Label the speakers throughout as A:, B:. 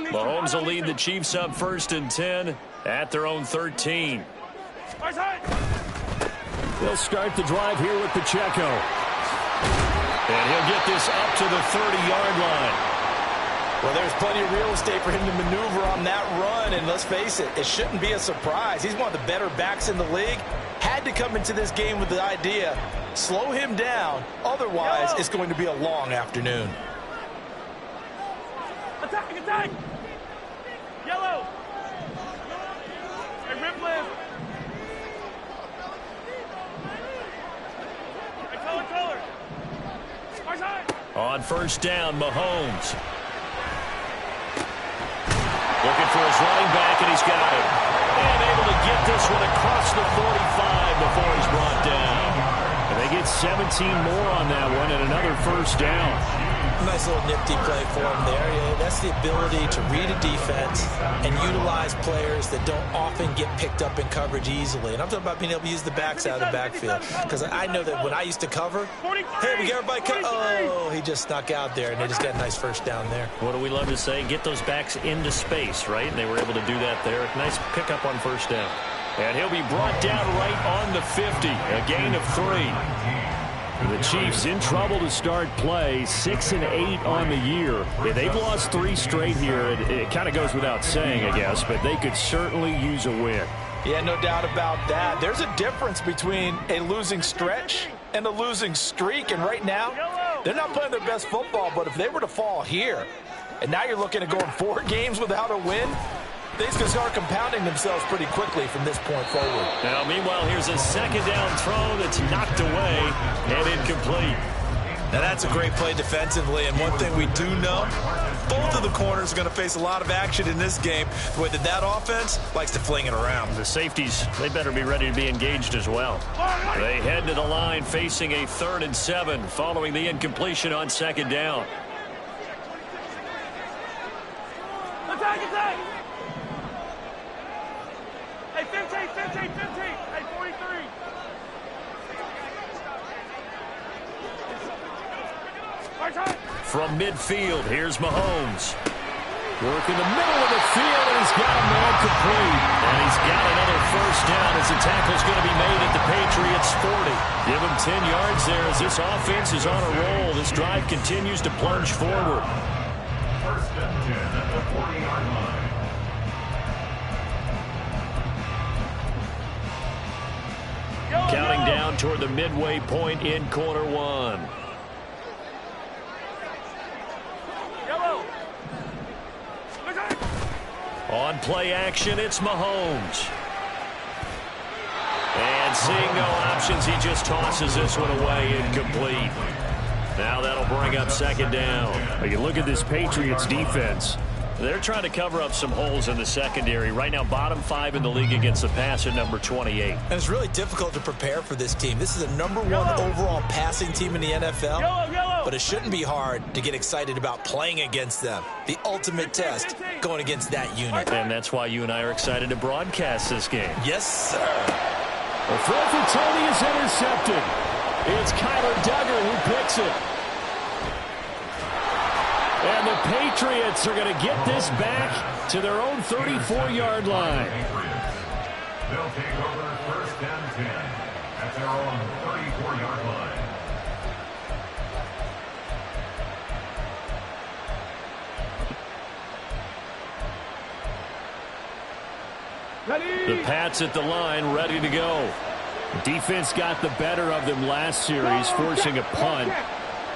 A: Mahomes will lead the Chiefs up 1st and 10 at their own 13.
B: They'll start the drive here with Pacheco.
A: And he'll get this up to the 30-yard line.
C: Well, there's plenty of real estate for him to maneuver on that run, and let's face it, it shouldn't be a surprise. He's one of the better backs in the league. Had to come into this game with the idea, slow him down, otherwise it's going to be a long afternoon.
D: Attack, attack! Yellow! Hey, rip lift! Hey, color!
A: On 1st down, Mahomes. Looking for his running back, and he's got it. And able to get this one across the 45 before he's brought down. And they get 17 more on that one and another 1st down.
C: Nice little nifty play for him there. Yeah, that's the ability to read a defense and utilize players that don't often get picked up in coverage easily. And I'm talking about being able to use the backs out of the backfield. Because I know that when I used to cover, hey, we get everybody oh, he just snuck out there, and they just got a nice 1st down there.
A: What do we love to say? Get those backs into space, right? And they were able to do that there. Nice pickup on 1st down. And he'll be brought down right on the 50. A gain of 3.
B: The Chiefs in trouble to start play, 6-8 on the year. They've lost 3 straight here. It kind of goes without saying, I guess, but they could certainly use a win.
C: Yeah, no doubt about that. There's a difference between a losing stretch and a losing streak, and right now, they're not playing their best football, but if they were to fall here, and now you're looking at going 4 games without a win, things can start compounding themselves pretty quickly from this point forward.
A: Now, meanwhile, here's a 2nd down throw that's knocked away and incomplete.
C: Now, that's a great play defensively, and one thing we do know, both of the corners are going to face a lot of action in this game. The way that offense likes to fling it around.
A: The safeties, they better be ready to be engaged as well. They head to the line facing a 3rd and 7 following the incompletion on 2nd down.
D: Attack, attack! Hey, 15! Hey, 43!
A: From midfield, here's Mahomes.
B: Work in the middle of the field, and he's got a man complete.
A: And he's got another 1st down as the tackle's going to be made at the Patriots' 40. Give him 10 yards there as this offense is on a roll. This drive continues to plunge forward.
E: 1st and 10 at the 40-yard line.
A: Counting down toward the midway point in quarter 1. On play action, it's Mahomes. And seeing no options, he just tosses this one away incomplete. Now that'll bring up 2nd down.
B: You look at this Patriots defense.
A: They're trying to cover up some holes in the secondary. Right now, bottom 5 in the league against the pass at number 28.
C: And it's really difficult to prepare for this team. This is a number 1 overall passing team in the NFL. But it shouldn't be hard to get excited about playing against them. The ultimate test going against that unit.
A: And that's why you and I are excited to broadcast this game.
C: Yes, sir.
B: The throw for Tony is intercepted. It's Kyler Duggar who picks it. And the Patriots are going to get this back to their own 34-yard line.
E: They'll take over 1st and 10 at their own 34-yard line.
A: The Pats at the line, ready to go.
B: Defense got the better of them last series, forcing a punt.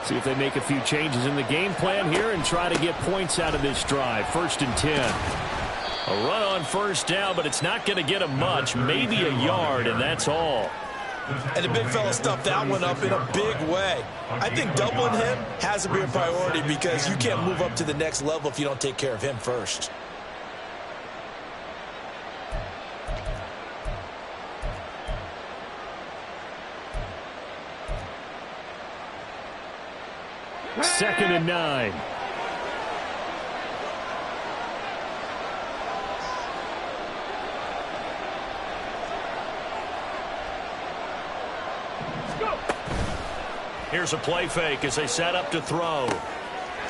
B: See if they make a few changes in the game plan here and try to get points out of this drive. 1st and 10.
A: A run on 1st down, but it's not going to get him much. Maybe a yard, and that's all.
C: And the big fella stuffed that one up in a big way. I think doubling him has to be a priority because you can't move up to the next level if you don't take care of him first.
B: Second and 9.
A: Here's a play fake as they set up to throw.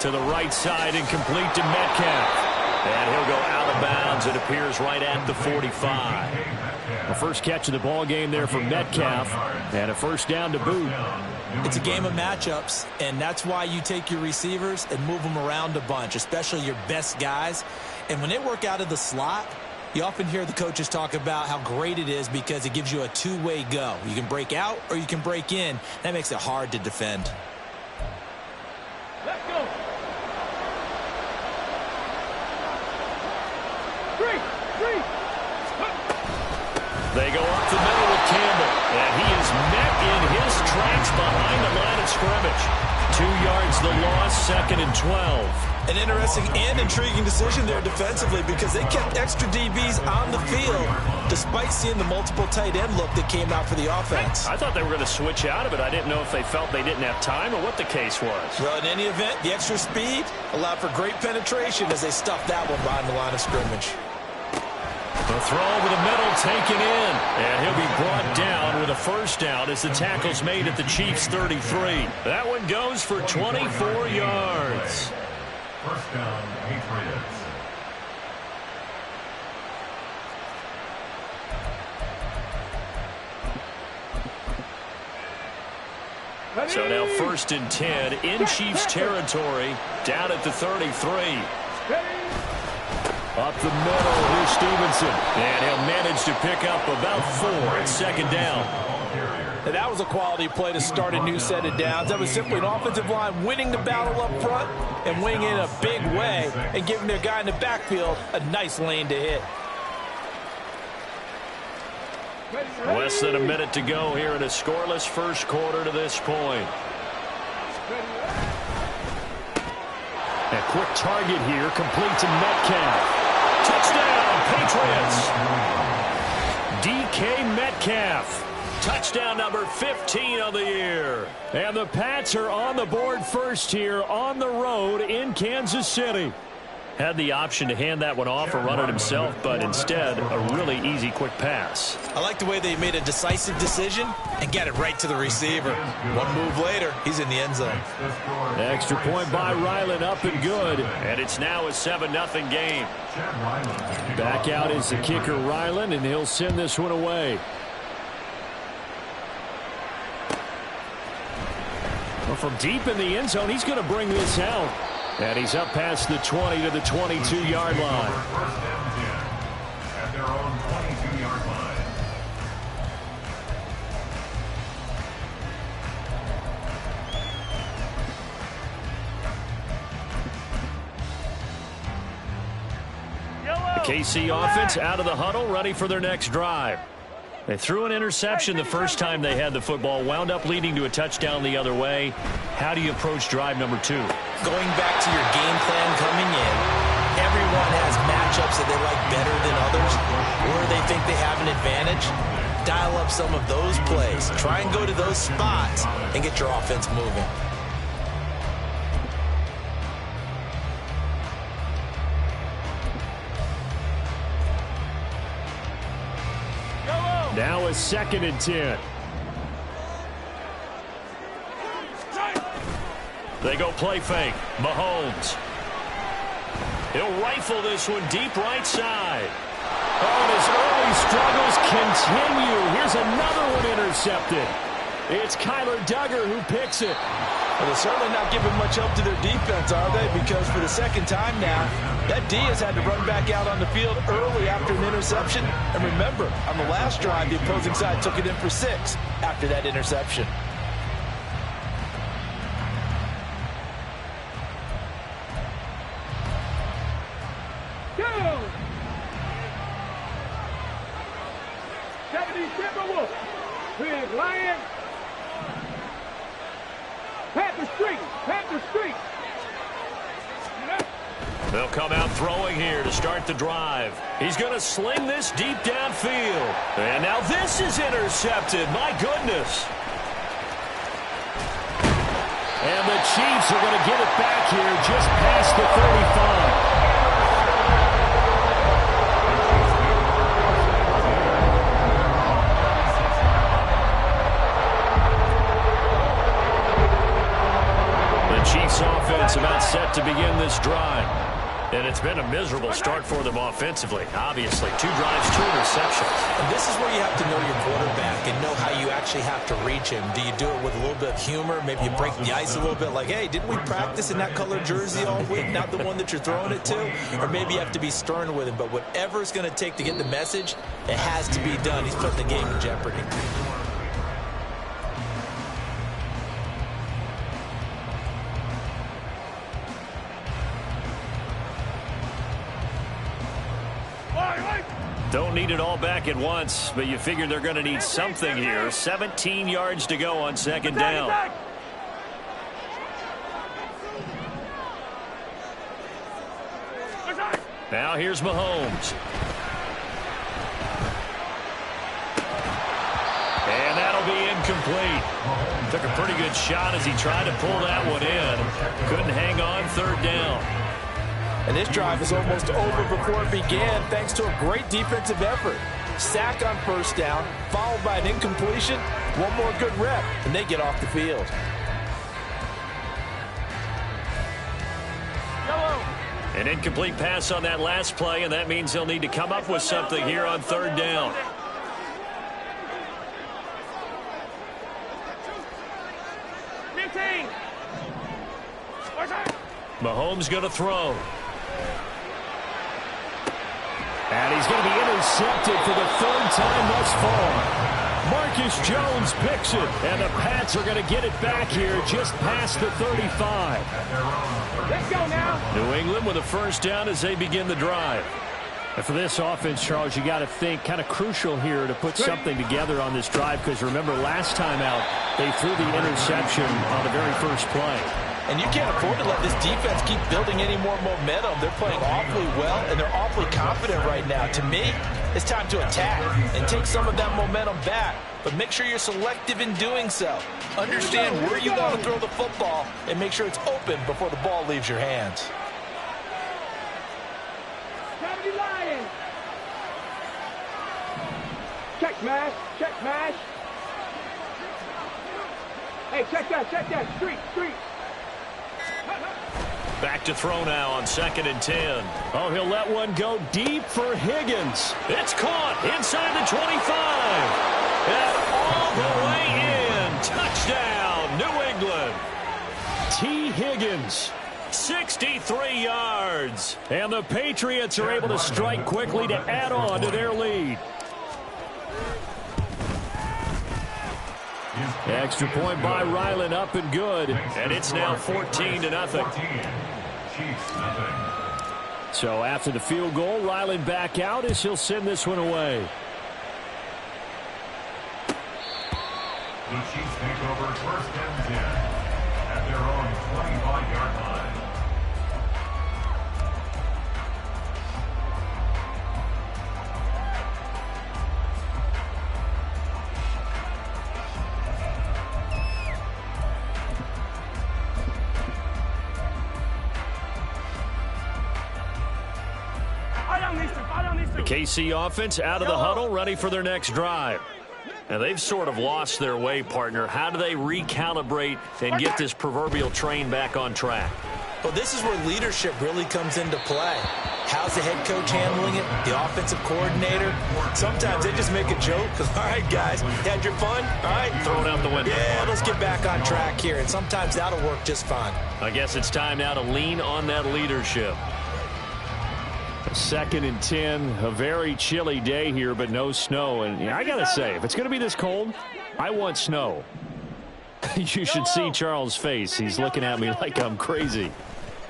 A: To the right side and complete to Metcalf. And he'll go out of bounds. It appears right at the 45.
B: The first catch of the ball game there for Metcalf, and a first down to boot.
C: It's a game of matchups, and that's why you take your receivers and move them around a bunch, especially your best guys. And when they work out of the slot, you often hear the coaches talk about how great it is because it gives you a two-way go. You can break out or you can break in. That makes it hard to defend.
D: Let's go. 3.
A: They go up the middle with Campbell, and he is met in his tracks behind the line of scrimmage. 2 yards the loss, 2nd and 12.
C: An interesting and intriguing decision there defensively because they kept extra DBs on the field despite seeing the multiple tight end look that came out for the offense.
A: I thought they were going to switch out of it. I didn't know if they felt they didn't have time or what the case was.
C: Well, in any event, the extra speed allowed for great penetration as they stuffed that one behind the line of scrimmage.
A: The throw over the middle taken in, and he'll be brought down with a first down as the tackle's made at the Chiefs' 33. That one goes for 24 yards.
E: First down, Patriots.
A: So now 1st and 10 in Chiefs territory, down at the 33. Up the middle, here's Stevenson. And he'll manage to pick up about 4 at 2nd down.
C: And that was a quality play to start a new set of downs. That was simply an offensive line winning the battle up front and winning in a big way and giving their guy in the backfield a nice lane to hit.
A: Less than a minute to go here in a scoreless first quarter to this point.
B: A quick target here, complete to Metcalf.
A: Touchdown, Patriots. DK Metcalf. Touchdown number 15 of the year.
B: And the Pats are on the board first here on the road in Kansas City.
A: Had the option to hand that one off or run it himself, but instead a really easy quick pass.
C: I like the way they made a decisive decision and got it right to the receiver. One move later, he's in the end zone.
B: Extra point by Ryland, up and good.
A: And it's now a 7-0 game.
B: Back out is the kicker Ryland, and he'll send this one away. Well, from deep in the end zone, he's going to bring this out. And he's up past the 20 to the 22-yard line.
E: First down 10 at their own 22-yard line.
A: The KC offense out of the huddle, ready for their next drive. They threw an interception the first time they had the football, wound up leading to a touchdown the other way. How do you approach drive number 2?
C: Going back to your game plan coming in, everyone has matchups that they like better than others, or they think they have an advantage. Dial up some of those plays. Try and go to those spots and get your offense moving.
B: Now a 2nd and 10.
A: They go play fake. Mahomes. He'll rifle this one deep right side.
B: Oh, and his early struggles continue. Here's another one intercepted. It's Kyler Duggar who picks it.
C: Well, they're certainly not giving much help to their defense, are they? Because for the second time now, that D has had to run back out on the field early after an interception. And remember, on the last drive, the opposing side took it in for 6 after that interception.
D: Go! 70 Timberwolves. Big Lion. Panther Street.
A: They'll come out throwing here to start the drive. He's going to sling this deep downfield. And now this is intercepted. My goodness.
B: And the Chiefs are going to get it back here just past the 35.
A: Chiefs offense about set to begin this drive.
B: And it's been a miserable start for them offensively. Obviously, 2 drives, 2 interceptions.
C: And this is where you have to know your quarterback and know how you actually have to reach him. Do you do it with a little bit of humor? Maybe you break the ice a little bit like, hey, didn't we practice in that color jersey all week? Not the one that you're throwing it to? Or maybe you have to be stern with him. But whatever it's going to take to get the message, it has to be done. He's putting the game in jeopardy.
B: Don't need it all back at once, but you figure they're going to need something here. 17 yards to go on second down. Now here's Mahomes. And that'll be incomplete. Took a pretty good shot as he tried to pull that one in. Couldn't hang on third down.
C: And this drive is almost over before it began thanks to a great defensive effort. Sack on first down, followed by an incompletion. One more good rep, and they get off the field.
B: An incomplete pass on that last play, and that means they'll need to come up with something here on third down. Mahomes going to throw.
A: And he's going to be intercepted for the 3rd time thus far. Marcus Jones picks it, and the Pats are going to get it back here just past the 35.
D: Let's go now.
B: New England with a first down as they begin the drive.
A: And for this offense, Charles, you got to think kind of crucial here to put something together on this drive, because remember last time out they threw the interception on the very first play.
C: And you can't afford to let this defense keep building any more momentum. They're playing awfully well, and they're awfully confident right now. To me, it's time to attack and take some of that momentum back. But make sure you're selective in doing so. Understand where you want to throw the football and make sure it's open before the ball leaves your hands.
D: Check smash, check smash. Hey, check that, street.
B: Back to throw now on 2nd and 10.
A: Oh, he'll let one go deep for Higgins.
B: It's caught inside the 25. And all the way in. Touchdown, New England.
A: T. Higgins.
B: 63 yards.
A: And the Patriots are able to strike quickly to add on to their lead. Extra point by Ryland, up and good.
B: And it's now 14-0.
A: So after the field goal, Ryland back out as he'll send this one away.
E: The Chiefs take over 1st and 10 at their own 25-yard line.
B: The KC offense out of the huddle, ready for their next drive. And they've sort of lost their way, partner. How do they recalibrate and get this proverbial train back on track?
C: Well, this is where leadership really comes into play. How's the head coach handling it? The offensive coordinator? Sometimes they just make a joke. All right, guys, had your fun? All right.
B: Throw it out the window.
C: Yeah, let's get back on track here. And sometimes that'll work just fine.
B: I guess it's time now to lean on that leadership.
A: 2nd and 10, a very chilly day here, but no snow. And I got to say, if it's going to be this cold, I want snow. You should see Charles' face. He's looking at me like I'm crazy.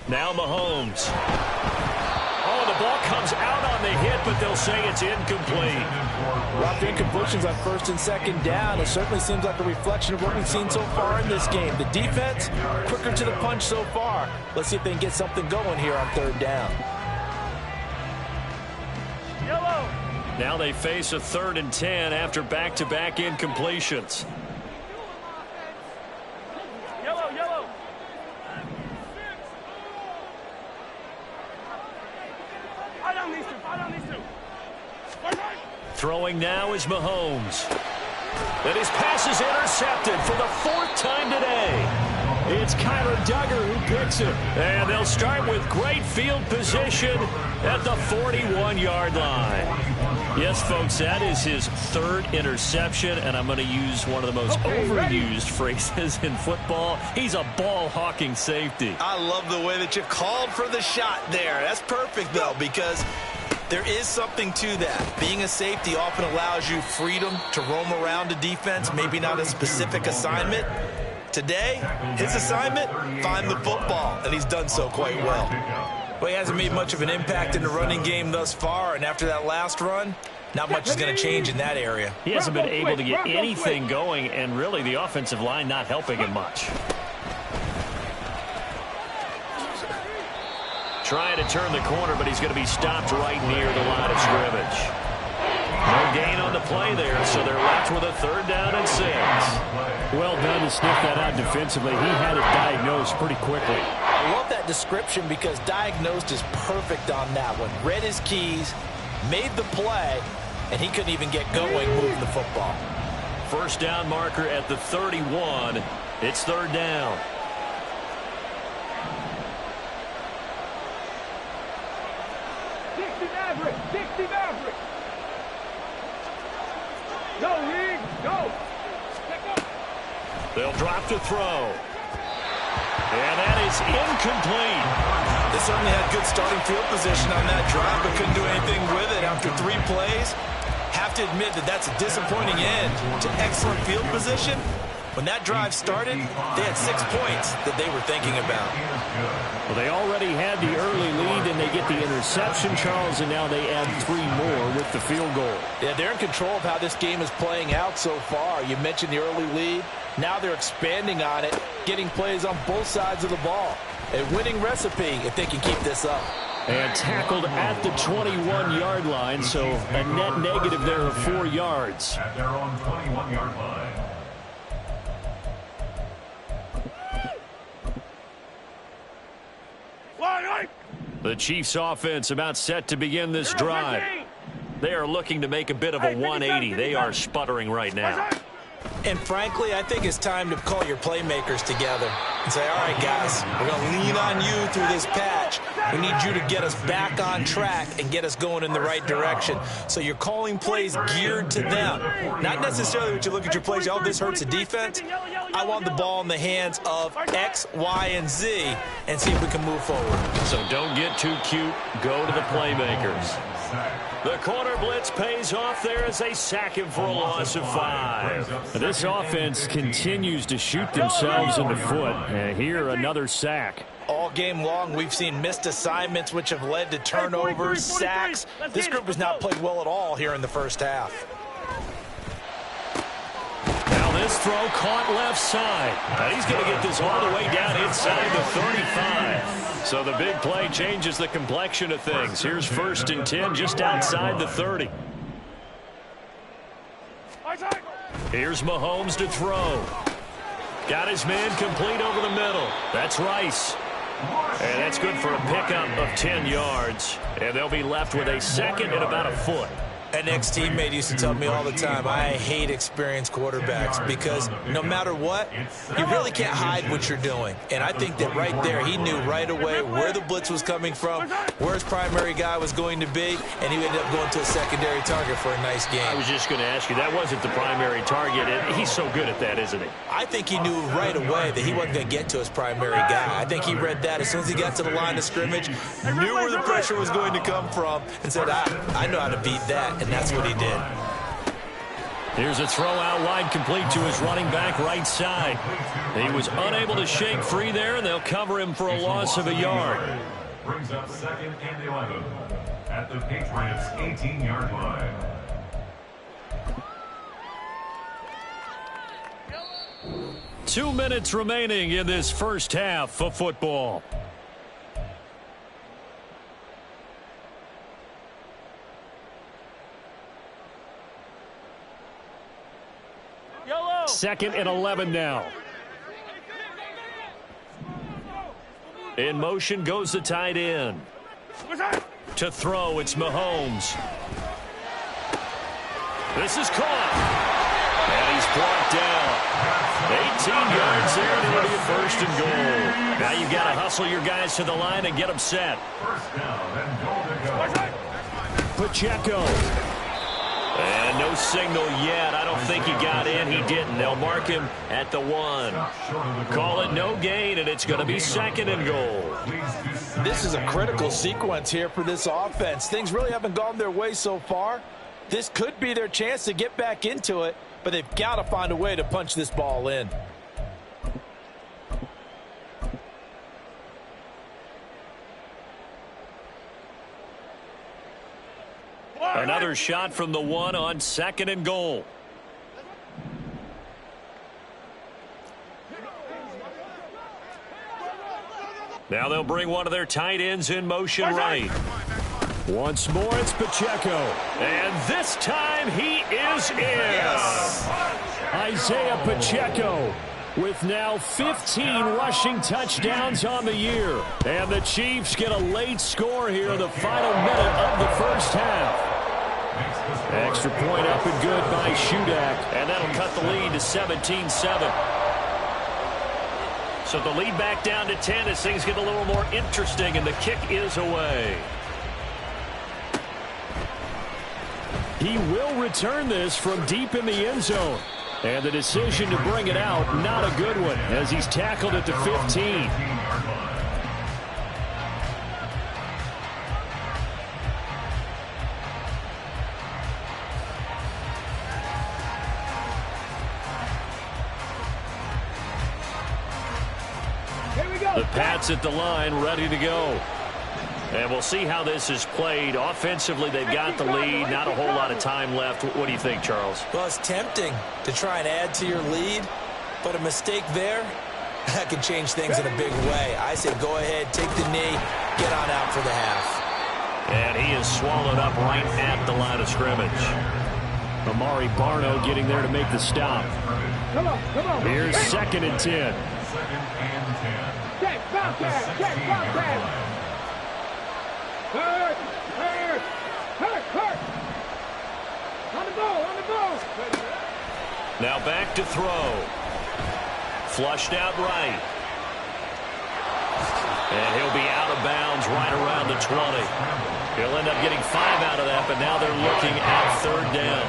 B: Now Mahomes. Oh, the ball comes out on the hit, but they'll say it's incomplete.
C: Rough incompletions on 1st and 2nd down. It certainly seems like a reflection of what we've seen so far in this game. The defense, quicker to the punch so far. Let's see if they can get something going here on 3rd down.
B: Now they face a 3rd and 10 after back-to-back incompletions.
D: Yellow. I don't need to.
B: Throwing now is Mahomes. And his pass is intercepted for the 4th time today.
A: It's Kyler Duggar who picks it. And they'll start with great field position at the 41-yard line. Yes, folks, that is his third interception, and I'm going to use one of the most overused phrases in football. He's a ball-hawking safety.
C: I love the way that you called for the shot there. That's perfect, though, because there is something to that. Being a safety often allows you freedom to roam around a defense, maybe not a specific assignment. Today, his assignment, find the football, and he's done so quite well. Well, he hasn't made much of an impact in the running game thus far, and after that last run, not much is going to change in that area.
A: He hasn't been able to get anything going, and really the offensive line not helping him much. Trying to turn the corner, but he's going to be stopped right near the line of scrimmage. No gain on the play there, so they're left with a 3rd down and 6. Well done to sniff that out defensively. He had it diagnosed pretty quickly.
C: I love that description because diagnosed is perfect on that one. Read his keys, made the play, and he couldn't even get going moving the football.
A: 1st down marker at the 31. It's 3rd down.
D: Dixie Maverick. Go, Reed, go.
A: They'll drop to throw. And that is incomplete.
C: They certainly had good starting field position on that drive, but couldn't do anything with it after 3 plays. Have to admit that that's a disappointing end to excellent field position. When that drive started, they had 6 points that they were thinking about.
A: Well, they already had the early lead, and they get the interception, Charles, and now they add 3 more with the field goal.
C: Yeah, they're in control of how this game is playing out so far. You mentioned the early lead. Now they're expanding on it, getting plays on both sides of the ball. A winning recipe if they can keep this up.
A: And tackled at the 21-yard line, so a net negative there of 4 yards.
E: At their own 21-yard line.
A: The Chiefs offense about set to begin this drive. They are looking to make a bit of a 180. They are sputtering right now.
C: And frankly, I think it's time to call your playmakers together and say, all right, guys, we're going to lean on you through this patch. We need you to get us back on track and get us going in the right direction. So you're calling plays geared to them. Not necessarily when you look at your plays, oh, this hurts the defense. I want the ball in the hands of X, Y, and Z and see if we can move forward.
A: So don't get too cute. Go to the playmakers. The corner blitz pays off there as they sack him for a loss of 5. This offense continues to shoot themselves in the foot. And here, another sack.
C: All game long, we've seen missed assignments which have led to turnovers, sacks. This group has not played well at all here in the first half.
A: Now this throw caught left side. And he's going to get this all the way down inside the 35. So the big play changes the complexion of things. Here's 1st and 10 just outside the 30. Here's Mahomes to throw. Got his man complete over the middle. That's Rice. And that's good for a pickup of 10 yards. And they'll be left with a 2nd and about a foot.
C: An ex-teammate used to tell me all the time, I hate experienced quarterbacks because no matter what, you really can't hide what you're doing. And I think that right there, he knew right away where the blitz was coming from, where his primary guy was going to be, and he ended up going to a secondary target for a nice game.
A: I was just going to ask you, that wasn't the primary target. And he's so good at that, isn't he?
C: I think he knew right away that he wasn't going to get to his primary guy. I think he read that as soon as he got to the line of scrimmage, knew where the pressure was going to come from, and said, I know how to beat that. And that's what he did.
A: Here's a throw out wide complete to his running back right side. He was unable to shake free there, and they'll cover him for a loss of a yard.
E: Brings up 2nd and 11 at the Patriots' 18-yard line.
A: Two minutes remaining in this first half of football.
D: Yellow.
A: 2nd and 11 now. In motion goes the tight end. To throw, it's Mahomes. This is caught. And he's brought down. 18 yards there, and it'll be a
B: first and goal. Now you've got to hustle your guys to the line and get them set.
E: First down and goal to go.
A: Pacheco.
B: And no signal yet. I don't think he got in. He didn't. They'll mark him at the 1. Call it no gain, and it's going to be second and goal.
C: This is a critical sequence here for this offense. Things really haven't gone their way so far. This could be their chance to get back into it, but they've got to find a way to punch this ball in.
B: Another shot from the 1 on second and goal. Now they'll bring one of their tight ends in motion right.
A: Once more, it's Pacheco.
B: And this time he is in.
C: Yes.
A: Isaiah Pacheco with now 15 rushing touchdowns on the year. And the Chiefs get a late score here in the final minute of the first half. Extra point up and good by Shudak.
B: And that'll cut the lead to 17-7. So the lead back down to 10 as things get a little more interesting, and the kick is away.
A: He will return this from deep in the end zone. And the decision to bring it out, not a good one, as he's tackled at the 15.
B: The Pats at the line, ready to go. And we'll see how this is played. Offensively, they've got the lead. Not a whole lot of time left. What do you think, Charles?
C: Well, it's tempting to try and add to your lead, but a mistake there, that could change things in a big way. I say go ahead, take the knee, get on out for the half.
B: And he is swallowed up right at the line of scrimmage.
A: Amari Barno getting there to make the stop.
D: Come on.
A: Here's second and 10.
E: Second and 10.
D: Check, Bobcat. Hurt. On the ball.
B: Now back to throw. Flushed out right. And he'll be out of bounds right around the 20. He'll end up getting 5 out of that, but now they're looking at third down.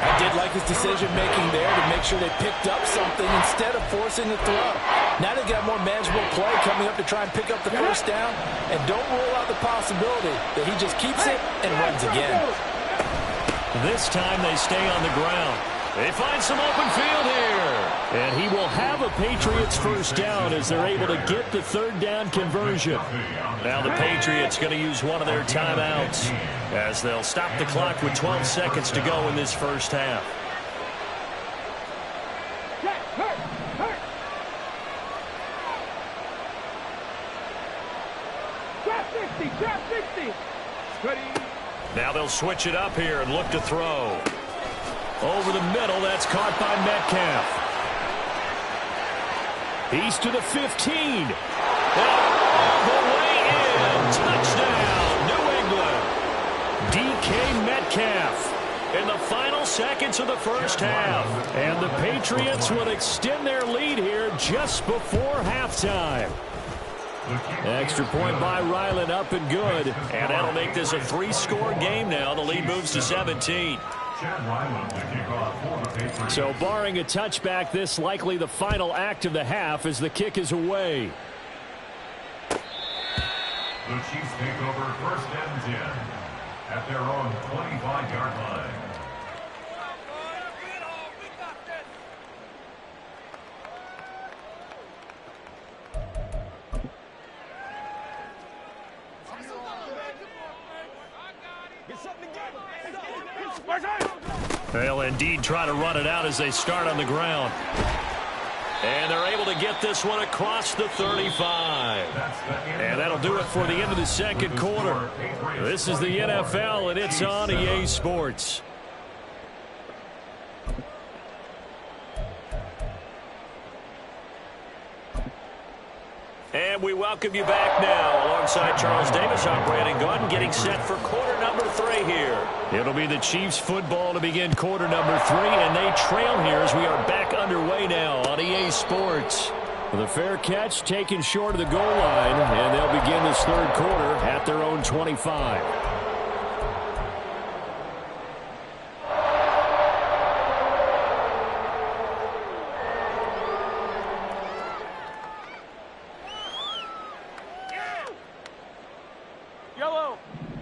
C: I did like his decision-making there to make sure they picked up something instead of forcing the throw. Now they've got more manageable play coming up to try and pick up the first down, and don't rule out the possibility that he just keeps it and runs again.
B: This time they stay on the ground. They find some open field here.
A: And he will have a Patriots first down as they're able to get the third down conversion.
B: Now the Patriots going to use one of their timeouts as they'll stop the clock with 12 seconds to go in this first half.
D: Hurt. Drop 60. Ready.
B: Now they'll switch it up here and look to throw. Over the middle, that's caught by Metcalf.
A: He's to the 15.
B: All the way in. Touchdown, New England.
A: DK Metcalf
B: In the final seconds of the first half.
A: And the Patriots will extend their lead here just before halftime. Extra point by Ryland, up and good.
B: And that'll make this a 3-score game now. The lead moves to 17.
A: So barring a touchback, this likely the final act of the half as the kick is away.
E: The Chiefs take over first and 10 at their own 25-yard line.
B: They'll indeed try to run it out as they start on the ground. And they're able to get this one across the 35. And that'll do it for the end of the second quarter. This is the NFL, and it's on EA Sports. And we welcome you back now. Alongside Charles Davis, I'm Brandon Gaudin, getting set for quarter number 3 here. It'll be the Chiefs football to begin quarter number 3, and they trail here as we are back underway now on EA Sports.
A: The fair catch taken short of the goal line, and they'll begin this third quarter at their own 25.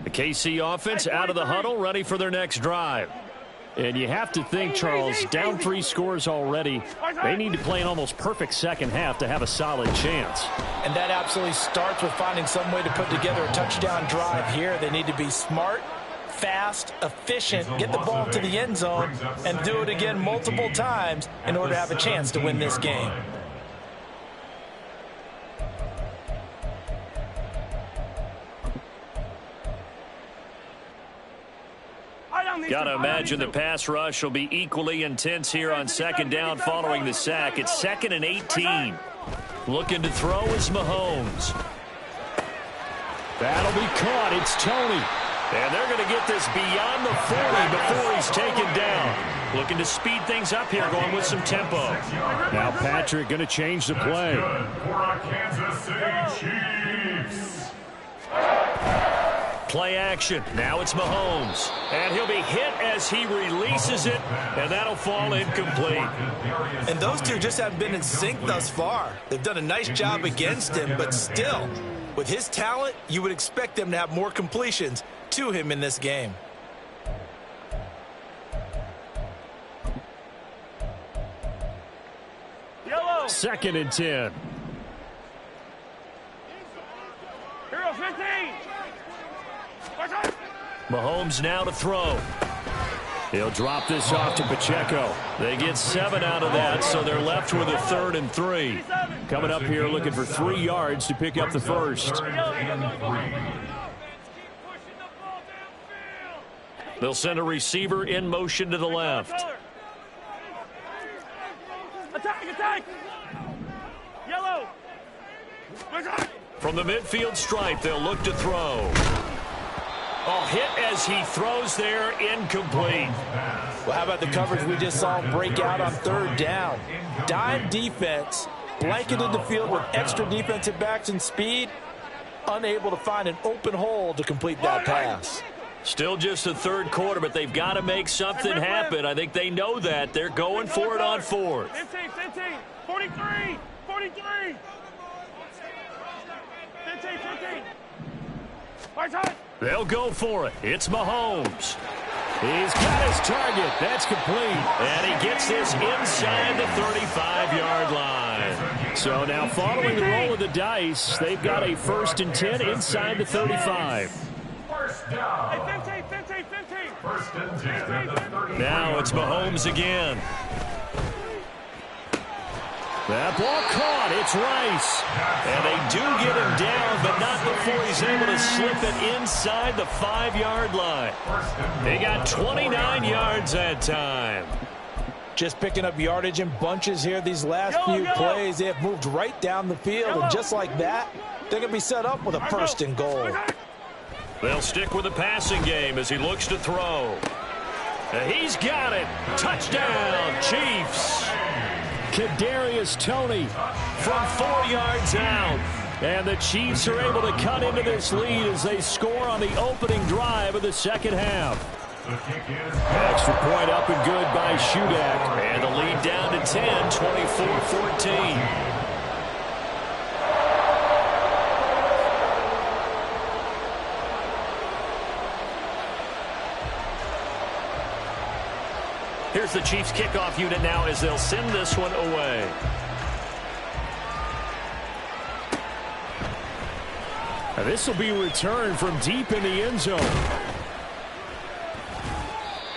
A: The KC offense out of the huddle, ready for their next drive. And you have to think, Charles, down 3 scores already. They need to play an almost perfect second half to have a solid chance.
C: And that absolutely starts with finding some way to put together a touchdown drive here. They need to be smart, fast, efficient, get the ball to the end zone, and do it again multiple times in order to have a chance to win this game.
B: Got to imagine the pass rush will be equally intense here on second down following the sack. It's 2nd and 18. Looking to throw is Mahomes.
A: That'll be caught. It's Tony.
B: And they're going to get this beyond the 40 before he's taken down. Looking to speed things up here, going with some tempo.
A: Now Patrick going to change the play.
E: For our Kansas City Chiefs.
B: Play action. Now it's Mahomes. And he'll be hit as he releases it, and that'll fall incomplete.
C: And those two just haven't been in sync thus far. They've done a nice job against him, but still, with his talent, you would expect them to have more completions to him in this game.
D: Yellow.
A: 2nd and 10.
D: Hero 15.
B: Mahomes now to throw.
A: He'll drop this off to Pacheco.
B: They get 7 out of that, so they're left with a 3rd and 3.
A: Coming up here looking for 3 yards to pick up the first.
B: They'll send a receiver in motion to the left.
D: Attack, attack. Yellow.
B: From the midfield stripe, they'll look to throw. Oh, hit as he throws there, incomplete.
C: Well, how about the coverage we just saw him break out on 3rd down? Dime defense, blanketed the field with extra defensive backs and speed, unable to find an open hole to complete that pass.
B: Still just the 3rd quarter, but they've got to make something happen. I think they know that. They're going for it on 4th.
D: 15, 15, 43, 43. 15, 15. Right side.
B: They'll go for it. It's Mahomes.
A: He's got his target. That's complete.
B: And he gets this inside the 35-yard line.
A: So now following the roll of the dice, they've got a 1st and 10 inside the 35.
E: First down.
D: Hey, 15, 15, 15.
E: 1st and 10 at the 35.
B: Now it's Mahomes again.
A: That ball caught. It's Rice.
B: And they do get him down, but not before he's able to slip it inside the 5-yard line. They got 29 yards that time.
C: Just picking up yardage in bunches here these last few plays. They have moved right down the field, and just like that, they're going to be set up with a 1st and goal.
B: They'll stick with the passing game as he looks to throw. And he's got it. Touchdown, Chiefs.
A: Kadarius Toney
B: from 4 yards out.
A: And the Chiefs are able to cut into this lead as they score on the opening drive of the second half. Extra point up and good by Shudak.
B: And the lead down to 10, 24-14. Here's the Chiefs kickoff unit now as they'll send this one away.
A: Now this will be returned from deep in the end zone.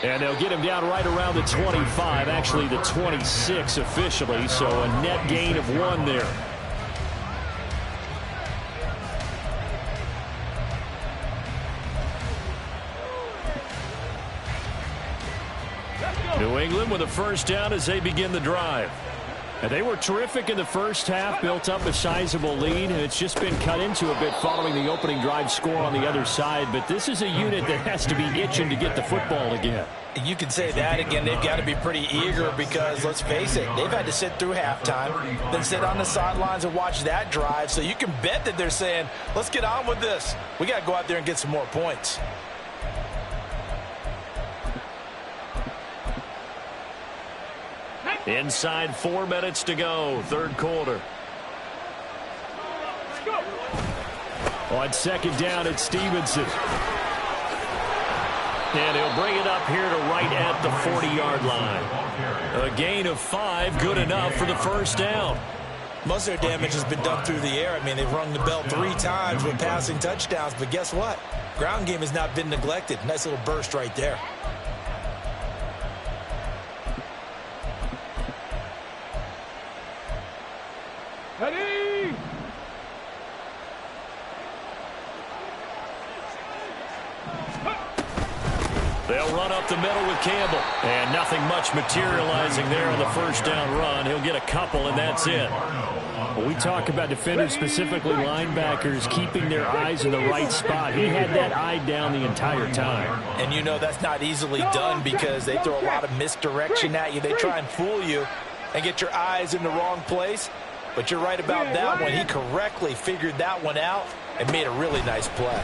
A: And they'll get him down right around the 25, actually the 26 officially, so a net gain of 1 there.
B: New England with a 1st down as they begin the drive. And they were terrific in the first half, built up a sizable lead, and it's just been cut into a bit following the opening drive score on the other side. But this is a unit that has to be itching to get the football again.
C: You can say that again. They've got to be pretty eager because, let's face it, they've had to sit through halftime, then sit on the sidelines and watch that drive. So you can bet that they're saying, let's get on with this. We got to go out there and get some more points.
B: Inside 4 minutes to go, third quarter. On second down, it's Stevenson. And he'll bring it up here to right at the 40-yard line. A gain of 5, good enough for the first down.
C: Most of their damage has been done through the air. I mean, they've rung the bell 3 times with passing touchdowns. But guess what? Ground game has not been neglected. Nice little burst right there.
D: Ready!
B: They'll run up the middle with Campbell. And nothing much materializing there on the first down run. He'll get a couple, and that's it. When we talk about defenders, specifically linebackers, keeping their eyes in the right spot, he had that eye down the entire time.
C: And you know that's not easily done because they throw a lot of misdirection at you. They try and fool you and get your eyes in the wrong place. But you're right about that one. He correctly figured that one out and made a really nice play.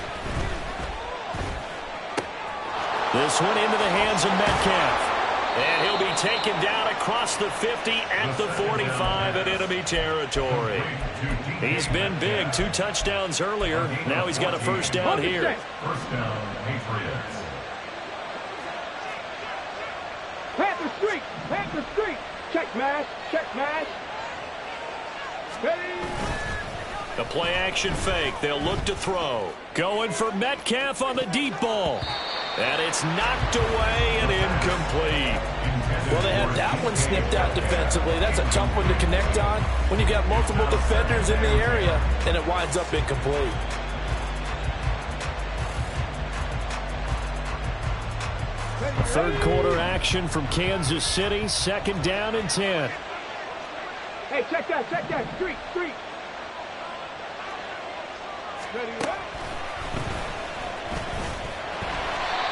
B: This one into the hands of Metcalf. And he'll be taken down across the 50 at the 45 in enemy territory. He's been big. 2 touchdowns earlier. Now he's got a first down here.
E: First down, Patriots.
D: Panther streak! Panther streak! Check mash! Check mash! Ready!
B: The play action fake. They'll look to throw. Going for Metcalf on the deep ball. And it's knocked away and incomplete.
C: Well, they had that one snipped out defensively. That's a tough one to connect on when you got multiple defenders in the area and it winds up incomplete.
B: Third quarter action from Kansas City. Second down and 10.
D: Hey, check that. Streak, streak. Ready, right?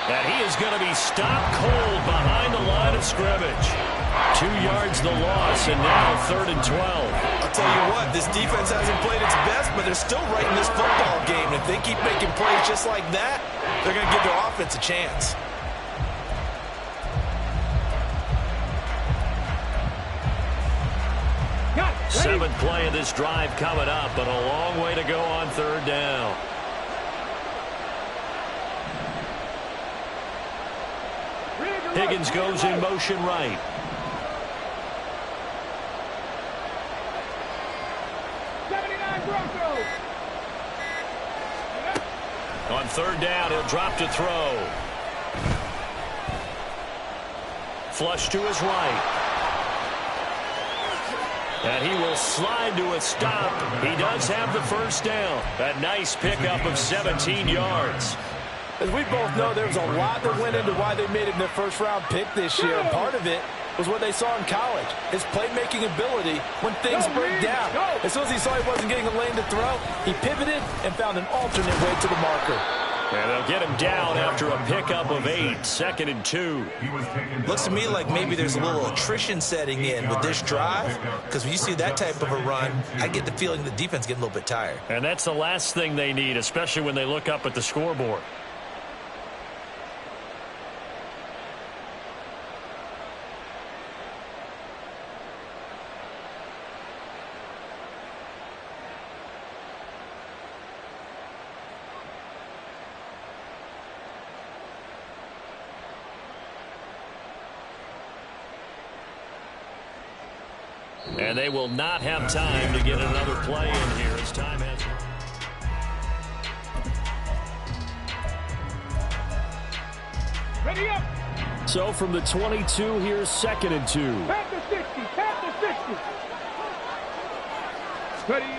B: And he is going to be stopped cold behind the line of scrimmage. 2 yards the loss, and now 3rd and 12.
C: I'll tell you what, this defense hasn't played its best, but they're still right in this football game. And if they keep making plays just like that, they're going to give their offense a chance.
B: Seventh play of this drive coming up, but a long way to go on 3rd down. Higgins goes in motion right. On 3rd down, he'll drop to throw. Flush to his right. And he will slide to a stop. He does have the first down. A nice pickup of 17 yards.
C: As we both know, there was a lot that went into why they made him their first-round pick this year. And part of it was what they saw in college, his playmaking ability when things break down. As soon as he saw he wasn't getting a lane to throw, he pivoted and found an alternate way to the marker.
B: And they'll get him down after a pickup of 8, 2nd and 2.
C: Looks to me like maybe there's a little attrition setting in with this drive, because when you see that type of a run, I get the feeling the defense getting a little bit tired.
B: And that's the last thing they need, especially when they look up at the scoreboard. And they will not have time to get another play in here as time has run.
D: Ready up!
B: So from the 22, here's 2nd and 2.
D: Panther 60! Panther 60! Ready!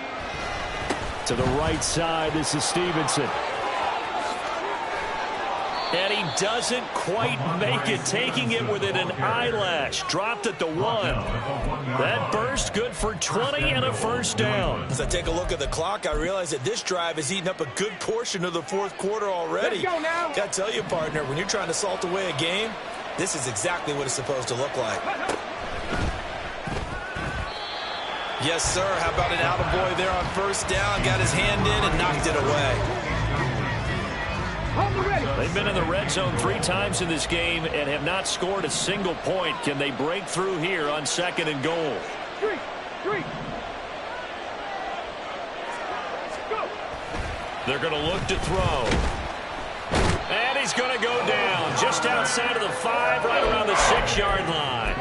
B: To the right side, this is Stevenson. And he doesn't quite make it, taking it within an eyelash. Dropped at the 1. That burst good for 20 and a first down.
C: As I take a look at the clock, I realize that this drive has eaten up a good portion of the fourth quarter already.
D: Let's go now.
C: Got to tell you, partner, when you're trying to salt away a game, this is exactly what it's supposed to look like. Yes, sir. How about an attaboy there on first down? Got his hand in and knocked it away.
B: They've been in the red zone 3 times in this game and have not scored a single point. Can they break through here on 2nd and goal?
D: Three. Go.
B: They're going to look to throw. And he's going to go down just outside of the 5, right around the 6-yard line.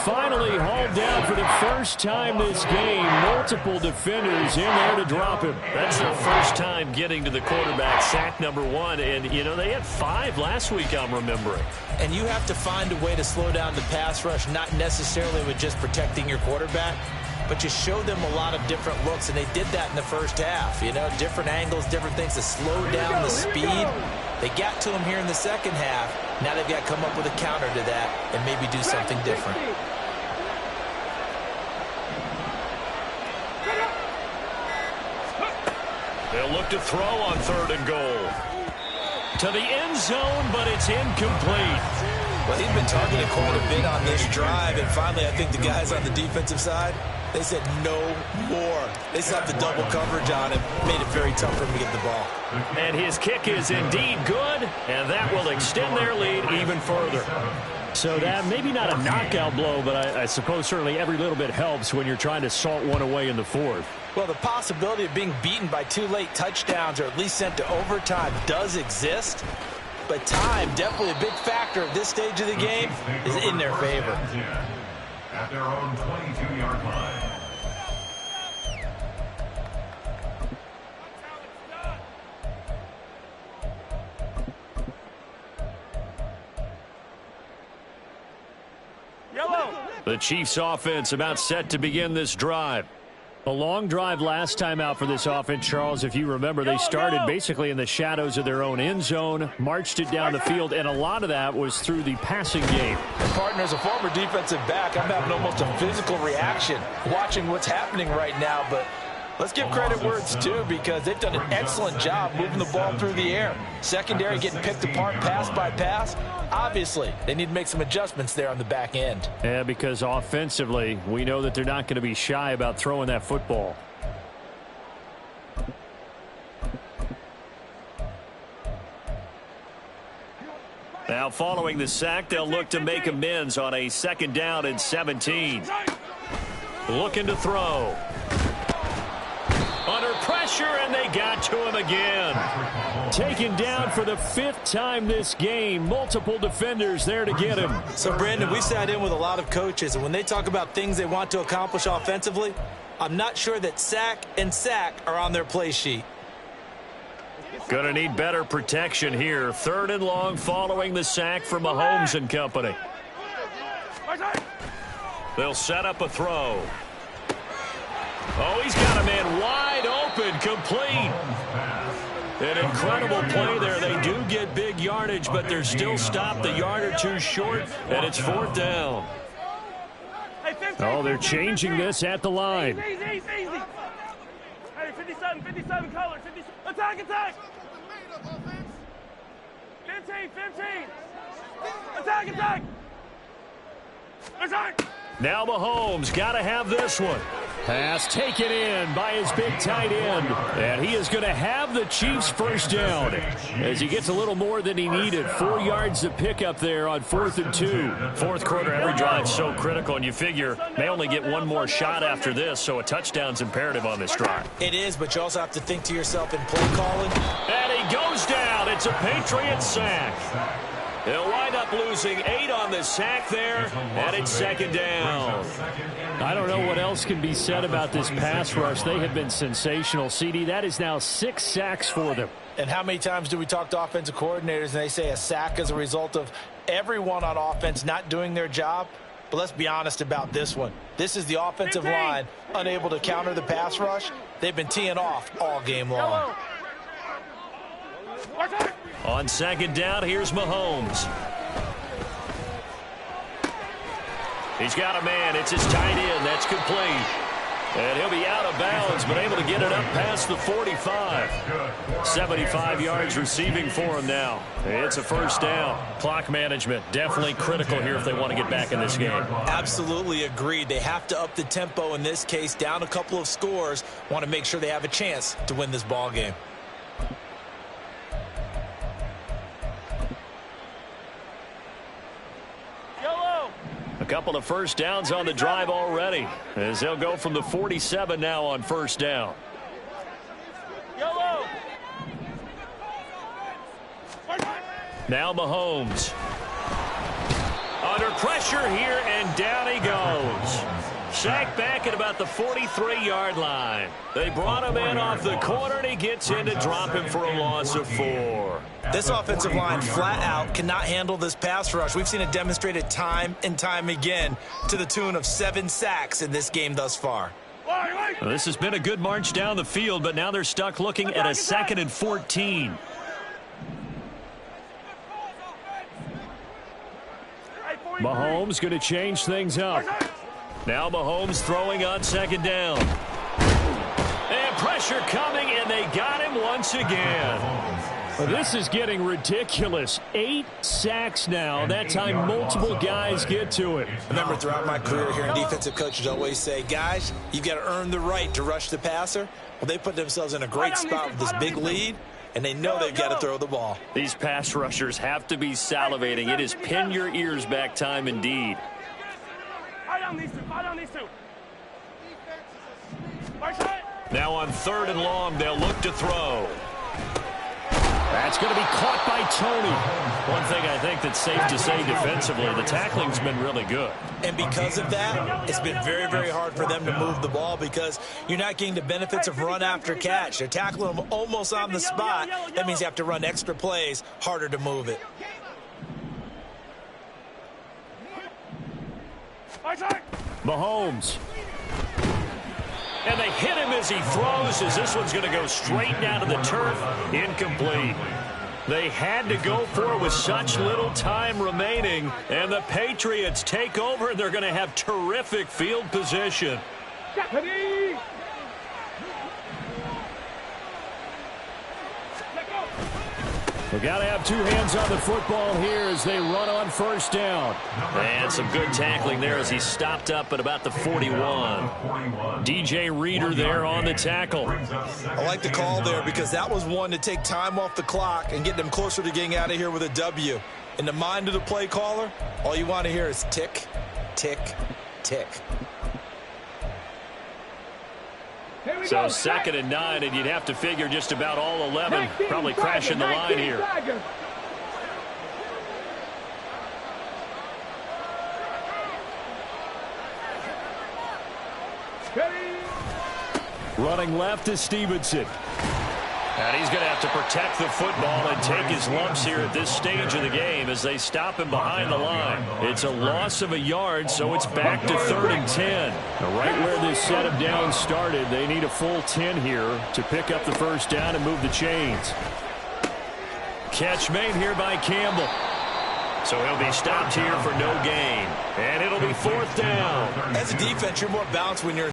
B: Finally hauled down for the first time this game. Multiple defenders in there to drop him. That's their first time getting to the quarterback. Sack number 1. And, you know, they had 5 last week, I'm remembering.
C: And you have to find a way to slow down the pass rush, not necessarily with just protecting your quarterback, but you show them a lot of different looks, and they did that in the first half. You know, different angles, different things to slow down the speed. They got to him here in the second half. Now they've got to come up with a counter to that and maybe do something different.
B: They'll look to throw on 3rd and goal. To the end zone, but it's incomplete.
C: Well, he's been targeted quite a bit on this drive, and finally I think the guys on the defensive side, they said no more. They slapped the double coverage on him, made it very tough for him to get the ball.
B: And his kick is indeed good, and that will extend their lead even further. So that maybe not a knockout blow, but I suppose certainly every little bit helps when you're trying to salt one away in the 4th.
C: Well, the possibility of being beaten by 2 late touchdowns or at least sent to overtime does exist, but time, definitely a big factor at this stage of the game, is in their favor.
E: At their own 22-yard line.
B: The Chiefs offense about set to begin this drive. A long drive last time out for this offense, Charles. If you remember, they started basically in the shadows of their own end zone, marched it down the field, and a lot of that was through the passing game.
C: Partner, as a former defensive back, I'm having almost a physical reaction watching what's happening right now, but let's give credit where it's due because they've done an excellent job moving the ball through the air. Secondary getting picked apart pass by pass. Obviously, they need to make some adjustments there on the back end.
B: Yeah, because offensively, we know that they're not going to be shy about throwing that football. Now, following the sack, they'll look to make amends on a 2nd down and 17. Looking to throw. Under pressure, and they got to him again. Taken down for the 5th time this game. Multiple defenders there to get him.
C: So, Brandon, we sat in with a lot of coaches, and when they talk about things they want to accomplish offensively, I'm not sure that sack and sack are on their play sheet.
B: Going to need better protection here. 3rd and long following the sack from Mahomes and company. They'll set up a throw. Oh, he's got a man wide open, complete. An incredible play there. They do get big yardage, but they're still stopped a yard or 2 short, and it's 4th down. Oh, they're changing this at the line.
D: Easy. Hey, 57 colors. Attack. 15. Attack. Attack.
B: Now Mahomes got to have this one. Pass taken in by his big tight end. And he is going to have the Chiefs first down as he gets a little more than he needed. 4 yards of pickup there on 4th and 2. 4th quarter, every drive so critical, and you figure they only get one more shot after this, so a touchdown's imperative on this drive.
C: It is, but you also have to think to yourself in play calling.
B: And he goes down. It's a Patriot sack. They'll wind up losing 8 on the sack there, and it's 2nd down. I don't know what else can be said about this pass rush. They have been sensational, CD. That is now 6 sacks for them.
C: And how many times do we talk to offensive coordinators and they say a sack is a result of everyone on offense not doing their job? But let's be honest about this one. This is the offensive line unable to counter the pass rush. They've been teeing off all game long.
B: On second down, here's Mahomes. He's got a man. It's his tight end. That's complete. And he'll be out of bounds, but able to get it up past the 45. 75 yards receiving for him now. It's a first down. Clock management definitely critical here if they want to get back in this game.
C: Absolutely agreed. They have to up the tempo in this case, down a couple of scores. Want to make sure they have a chance to win this ball game.
B: A couple of first downs on the drive already, as they'll go from the 47 now on first down. Now Mahomes. Under pressure here, and down he goes. Sacked back at about the 43-yard line. They brought him in off the corner, and he gets in to drop him for a loss of 4.
C: This offensive line flat out cannot handle this pass rush. We've seen it demonstrated time and time again to the tune of 7 sacks in this game thus far.
B: Well, this has been a good march down the field, but now they're stuck looking at a 2nd and 14. Mahomes going to change things up. Now Mahomes throwing on second down. And pressure coming, and they got him once again. Well, this is getting ridiculous. 8 sacks now. That time multiple guys get to it.
C: Remember, throughout my career here in defensive coaches always say, guys, you've got to earn the right to rush the passer. Well, they put themselves in a great spot with this big lead, and they know they've got to throw the ball.
B: These pass rushers have to be salivating. It is pin your ears back time indeed. Now on 3rd and long, they'll look to throw. That's going to be caught by Tony. One thing I think that's safe to say defensively, the tackling's been really good.
C: And because of that, it's been very, very hard for them to move the ball because you're not getting the benefits of run after catch. They're tackling them almost on the spot. That means you have to run extra plays, harder to move it.
B: Mahomes. And they hit him as he throws, as this one's going to go straight down to the turf. Incomplete. They had to go for it with such little time remaining. And the Patriots take over, and they're going to have terrific field position. We got to have 2 hands on the football here as they run on first down. And some good tackling there as he stopped up at about the 41. DJ Reader there on the tackle.
C: I like the call there because that was one to take time off the clock and get them closer to getting out of here with a W. In the mind of the play caller, all you want to hear is tick, tick, tick.
B: So 2nd and 9, and you'd have to figure just about all 11 probably crashing the line here. Running left is Stevenson. And he's going to have to protect the football and take his lumps here at this stage of the game as they stop him behind the line. It's a loss of a yard, so it's back to 3rd and 10. Now, right where this set of downs started, they need a full 10 here to pick up the first down and move the chains. Catch made here by Campbell. So he'll be stopped here for no gain. And it'll be 4th down.
C: As a defense, you're more balanced when you're